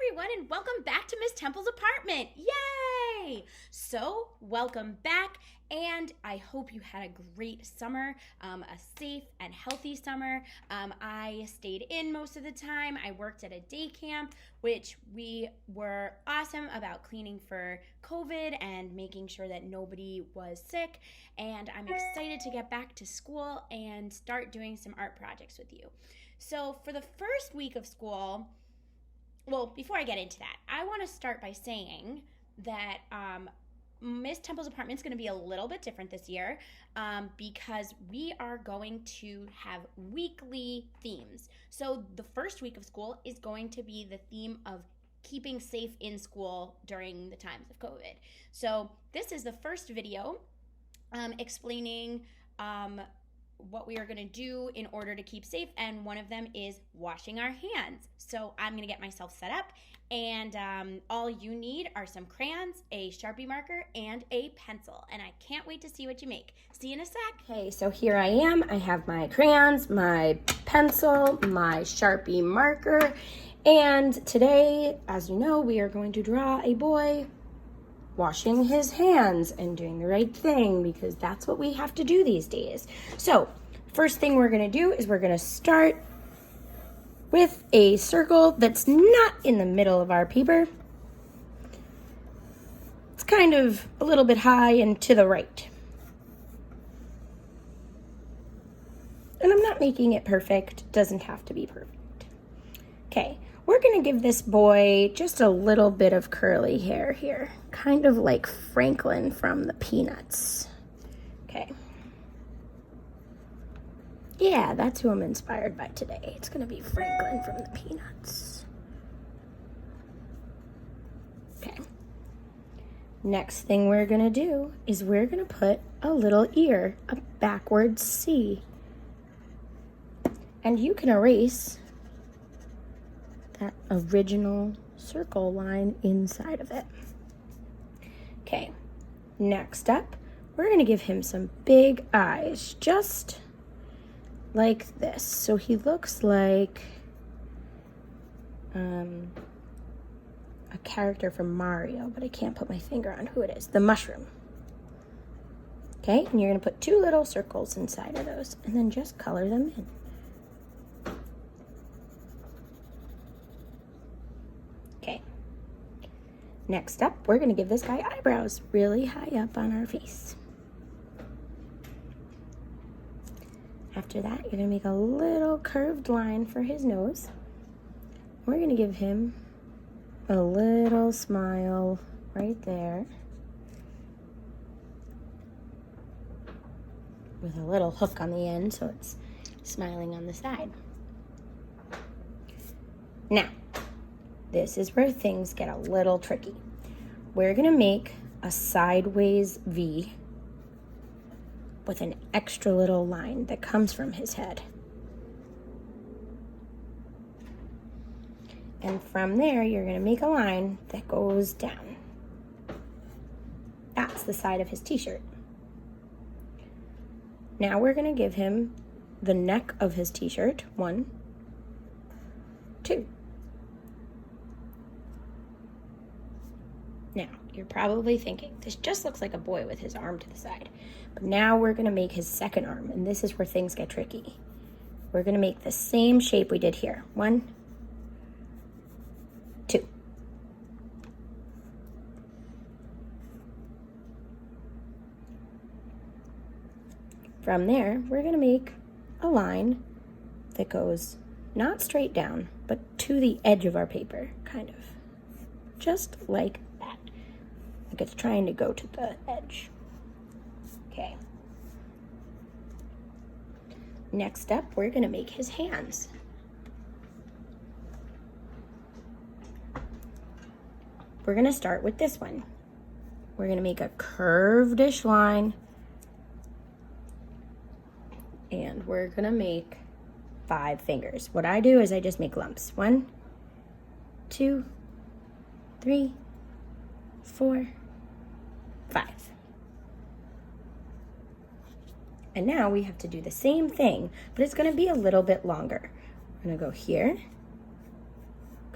everyone, and welcome back to Miss Temple's apartment. Yay! So, welcome back, and I hope you had a great summer, a safe and healthy summer. I stayed in most of the time. I worked at a day camp, which we were awesome about cleaning for COVID and making sure that nobody was sick. And I'm excited to get back to school and start doing some art projects with you. So, for the first week of school, well, before I get into that, I want to start by saying that Miss Temple's apartment is going to be a little bit different this year because we are going to have weekly themes. So the first week of school is going to be the theme of keeping safe in school during the times of COVID. So this is the first video explaining what we are going to do in order to keep safe, and one of them is washing our hands. So I'm going to get myself set up, and all you need are some crayons, a Sharpie marker, and a pencil, and I can't wait to see what you make. See you in a sec. Okay, so here I am. I have my crayons, my pencil, my Sharpie marker, and today, as you know, we are going to draw a boy washing his hands and doing the right thing because that's what we have to do these days. So first thing we're going to do is we're going to start with a circle that's not in the middle of our paper. It's kind of a little bit high and to the right. And I'm not making it perfect. It doesn't have to be perfect. Okay. We're going to give this boy just a little bit of curly hair here, kind of like Franklin from the Peanuts. Okay. Yeah, that's who I'm inspired by today. It's going to be Franklin from the Peanuts. Okay. Next thing we're going to do is we're going to put a little ear, a backwards C. And you can erase that original circle line inside of it. Okay, next up, we're going to give him some big eyes, just like this. So he looks like a character from Mario, but I can't put my finger on who it is. The mushroom. Okay, and you're going to put two little circles inside of those, and then just color them in. Next up, we're going to give this guy eyebrows really high up on our face. After that, you're going to make a little curved line for his nose. We're going to give him a little smile right there with a little hook on the end so it's smiling on the side. Now, this is where things get a little tricky. We're going to make a sideways V with an extra little line that comes from his head. And from there, you're going to make a line that goes down. That's the side of his t-shirt. Now we're going to give him the neck of his t-shirt. 1, 2. Now, you're probably thinking, this just looks like a boy with his arm to the side. But now we're going to make his second arm, and this is where things get tricky. We're going to make the same shape we did here. 1, 2. From there, we're going to make a line that goes not straight down, but to the edge of our paper, kind of. Just like that. Like it's trying to go to the edge. Okay. Next up, we're going to make his hands. We're going to start with this one. We're going to make a curved-ish line. And we're going to make 5 fingers. What I do is I just make lumps. 1, 2, 3, 4, 5. And now we have to do the same thing, but it's going to be a little bit longer. We're going to go here,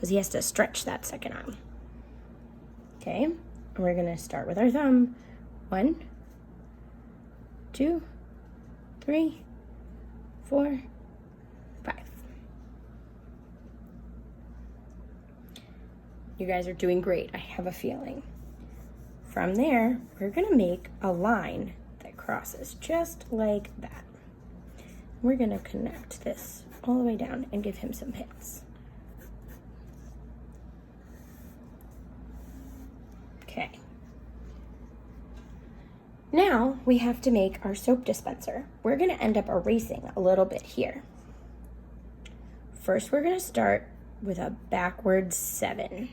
because he has to stretch that second arm. Okay, and we're gonna start with our thumb. 1, 2, 3, 4, 5. You guys are doing great, I have a feeling. From there, we're gonna make a line that crosses just like that. We're gonna connect this all the way down and give him some pants. Okay. Now we have to make our soap dispenser. We're gonna end up erasing a little bit here. First, we're gonna start with a backwards 7.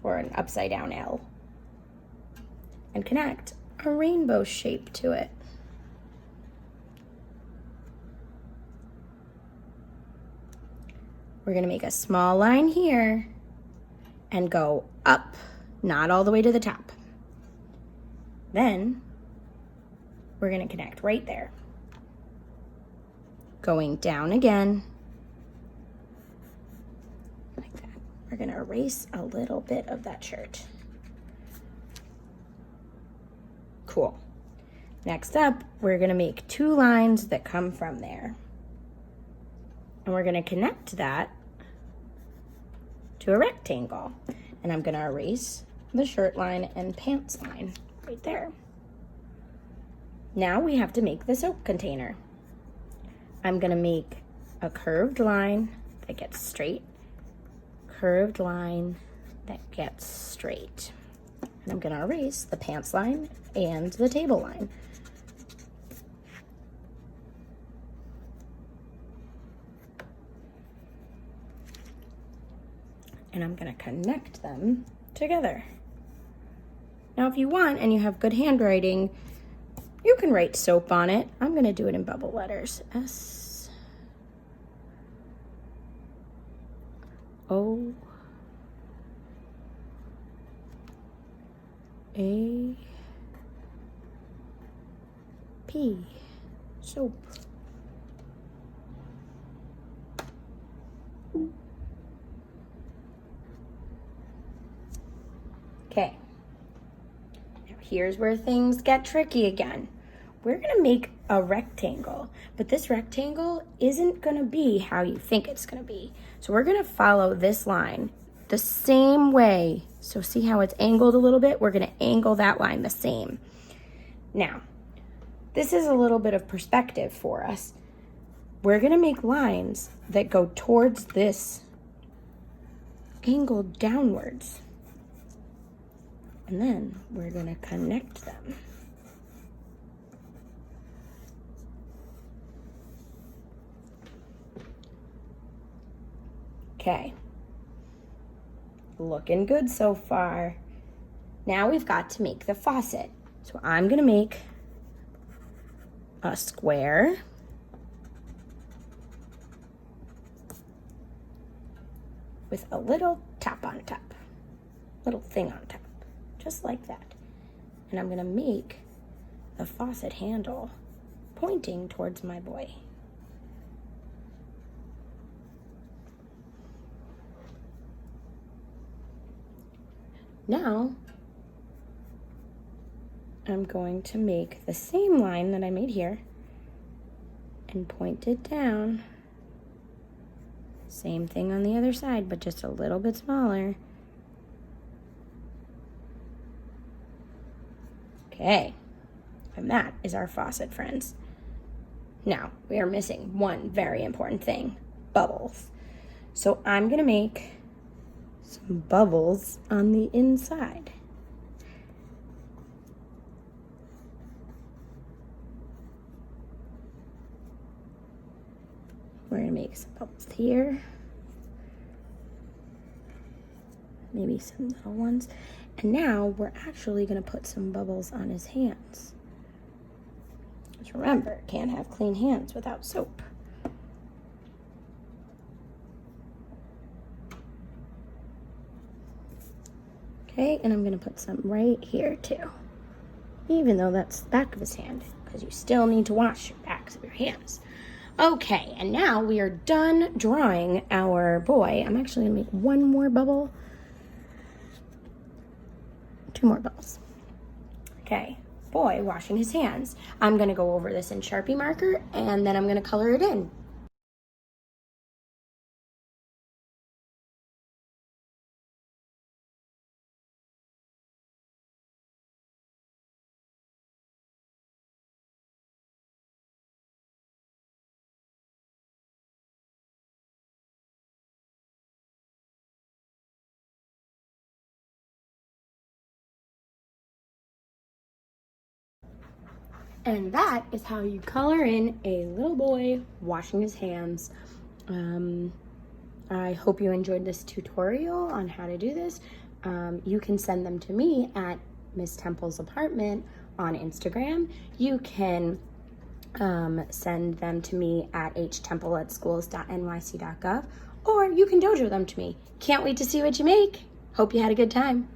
Or an upside down L. And connect a rainbow shape to it. We're gonna make a small line here and go up, not all the way to the top. Then we're gonna connect right there. Going down again. Like that. We're gonna erase a little bit of that shirt. Cool. Next up, we're gonna make 2 lines that come from there. And we're gonna connect that to a rectangle. And I'm gonna erase the shirt line and pants line right there. Now we have to make the soap container. I'm gonna make a curved line that gets straight, curved line that gets straight. And I'm gonna erase the pants line and the table line. And I'm gonna connect them together. Now, if you want and you have good handwriting, you can write soap on it. I'm gonna do it in bubble letters. S-O-A-P, soap. Okay, now here's where things get tricky again. We're gonna make a rectangle, but this rectangle isn't gonna be how you think it's gonna be. So we're gonna follow this line the same way. So see how it's angled a little bit? We're gonna angle that line the same. Now, this is a little bit of perspective for us. We're gonna make lines that go towards this angled downwards. And then we're gonna connect them. Okay. Looking good so far. Now we've got to make the faucet. So I'm gonna make a square. With a little top on top. Little thing on top. Just like that. And I'm gonna make the faucet handle pointing towards my boy. Now, I'm going to make the same line that I made here and point it down. Same thing on the other side, but just a little bit smaller. Okay, and that is our faucet, friends. Now, we are missing one very important thing, bubbles. So I'm gonna make some bubbles on the inside. We're gonna make some bubbles here. Maybe some little ones. And now we're actually gonna put some bubbles on his hands. Just remember, can't have clean hands without soap. Okay, and I'm gonna put some right here too. Even though that's the back of his hand, because you still need to wash your backs of your hands. Okay, and now we are done drawing our boy. I'm actually gonna make one more bubble. 2 more bubbles. Okay, boy washing his hands. I'm gonna go over this in Sharpie marker and then I'm gonna color it in. And that is how you color in a little boy washing his hands. I hope you enjoyed this tutorial on how to do this. You can send them to me at Miss Temple's Apartment on Instagram. You can send them to me at htemple@schools.nyc.gov, or you can dojo them to me. Can't wait to see what you make. Hope you had a good time.